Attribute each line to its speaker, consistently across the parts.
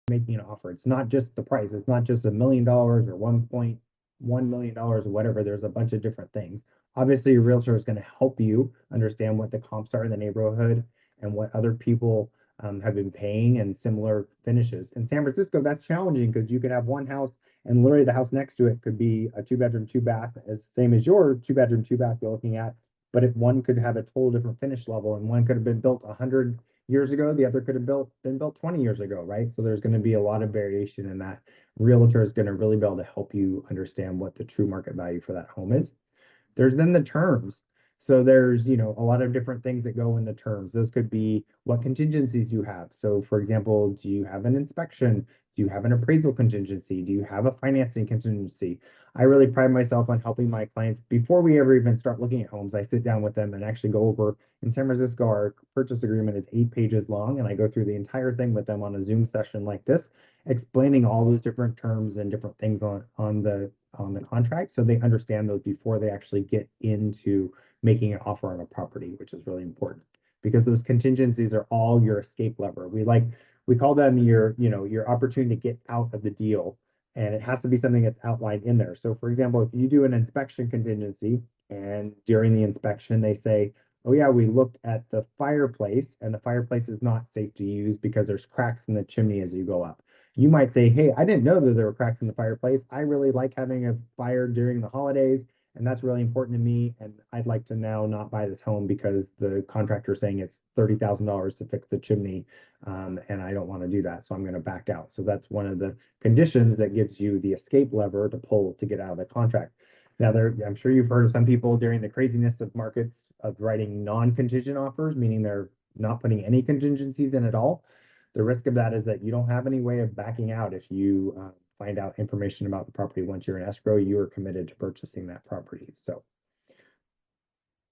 Speaker 1: making an offer. It's not just the price. It's not just $1 million or $1.1 million or whatever. There's a bunch of different things. Obviously, your realtor is going to help you understand what the comps are in the neighborhood and what other people have been paying and similar finishes. In San Francisco, that's challenging because you could have one house and literally the house next to it could be a 2-bedroom, 2-bath, as same as your 2-bedroom, 2-bath you're looking at. But if one could have a total different finish level and one could have been built 100 years ago, the other could have been built 20 years ago, right? So there's going to be a lot of variation in that. Realtor is going to really be able to help you understand what the true market value for that home is. There's then the terms. So there's, a lot of different things that go in the terms. Those could be what contingencies you have. So for example, do you have an inspection? Do you have an appraisal contingency? Do you have a financing contingency? I really pride myself on helping my clients before we ever even start looking at homes. I sit down with them and actually go over. In San Francisco, our purchase agreement is 8 pages long, and I go through the entire thing with them on a Zoom session like this, explaining all those different terms and different things on the contract so they understand those before they actually get into making an offer on a property, which is really important because those contingencies are all your escape lever. We call them your opportunity to get out of the deal, and it has to be something that's outlined in there. So for example, if you do an inspection contingency and during the inspection they say, oh yeah, we looked at the fireplace and the fireplace is not safe to use because there's cracks in the chimney as you go up. You might say, hey, I didn't know that there were cracks in the fireplace. I really like having a fire during the holidays, and that's really important to me. And I'd like to now not buy this home because the contractor is saying it's $30,000 to fix the chimney, and I don't want to do that. So I'm going to back out. So that's one of the conditions that gives you the escape lever to pull to get out of the contract. Now, I'm sure you've heard of some people during the craziness of markets of writing non-contingent offers, meaning they're not putting any contingencies in at all. The risk of that is that you don't have any way of backing out if you find out information about the property once you're in escrow. You are committed to purchasing that property. So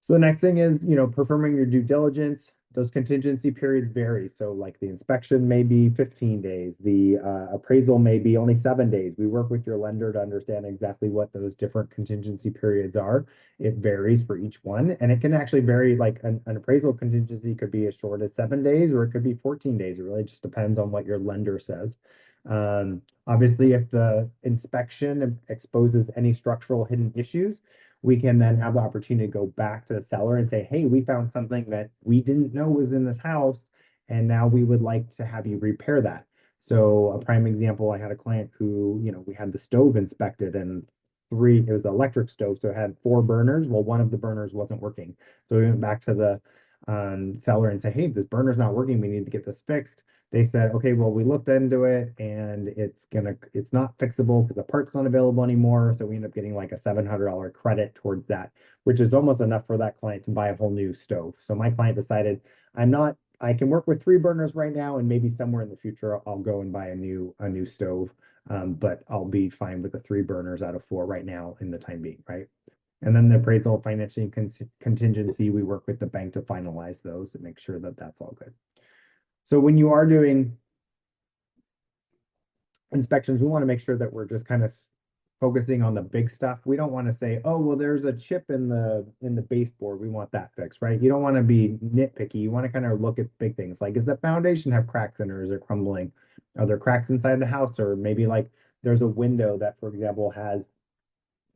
Speaker 1: the next thing is, performing your due diligence. Those contingency periods vary. So like the inspection may be 15 days. The appraisal may be only 7 days. We work with your lender to understand exactly what those different contingency periods are. It varies for each one. And it can actually vary, like an appraisal contingency could be as short as 7 days or it could be 14 days. It really just depends on what your lender says. Obviously, if the inspection exposes any structural hidden issues, we can then have the opportunity to go back to the seller and say, hey, we found something that we didn't know was in this house, and now we would like to have you repair that. So a prime example, I had a client who, we had the stove inspected and it was an electric stove, so it had 4 burners. Well, one of the burners wasn't working. So we went back to the seller and said, hey, this burner's not working. We need to get this fixed. They said, okay, well, we looked into it and it's not fixable because the part's not available anymore. So we end up getting like a $700 credit towards that, which is almost enough for that client to buy a whole new stove. So my client decided, I can work with 3 burners right now, and maybe somewhere in the future I'll go and buy a new stove. But I'll be fine with the 3 burners out of 4 right now in the time being, right? And then the appraisal financing contingency, we work with the bank to finalize those and make sure that that's all good. So when you are doing inspections, we want to make sure that we're just kind of focusing on the big stuff. We don't want to say, oh, well, there's a chip in the baseboard. We want that fixed, right? You don't want to be nitpicky. You want to kind of look at big things like, does the foundation have cracks in it, or is it crumbling? Are there cracks inside the house? Or maybe like there's a window that, for example, has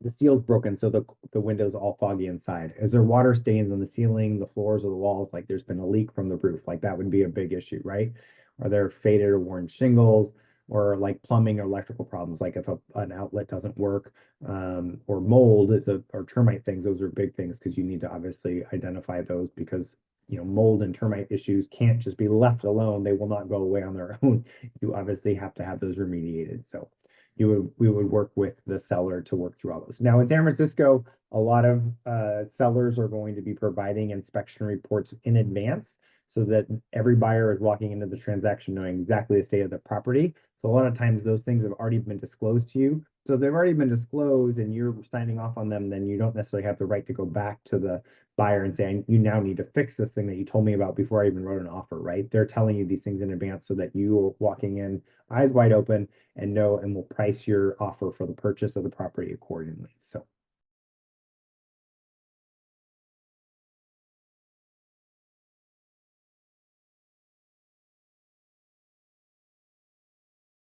Speaker 1: the seal's broken, so the window's all foggy inside. Is there water stains on the ceiling, the floors, or the walls? Like there's been a leak from the roof. Like that would be a big issue, right? Are there faded or worn shingles, or like plumbing or electrical problems? Like if an outlet doesn't work, or mold or termite things. Those are big things because you need to obviously identify those because mold and termite issues can't just be left alone. They will not go away on their own. You obviously have to have those remediated. So we would work with the seller to work through all those. Now in San Francisco, a lot of sellers are going to be providing inspection reports in advance so that every buyer is walking into the transaction knowing exactly the state of the property. So a lot of times those things have already been disclosed to you. So if they've already been disclosed and you're signing off on them, then you don't necessarily have the right to go back to the buyer and say, you now need to fix this thing that you told me about before I even wrote an offer, right? They're telling you these things in advance so that you are walking in eyes wide open and know and will price your offer for the purchase of the property accordingly. So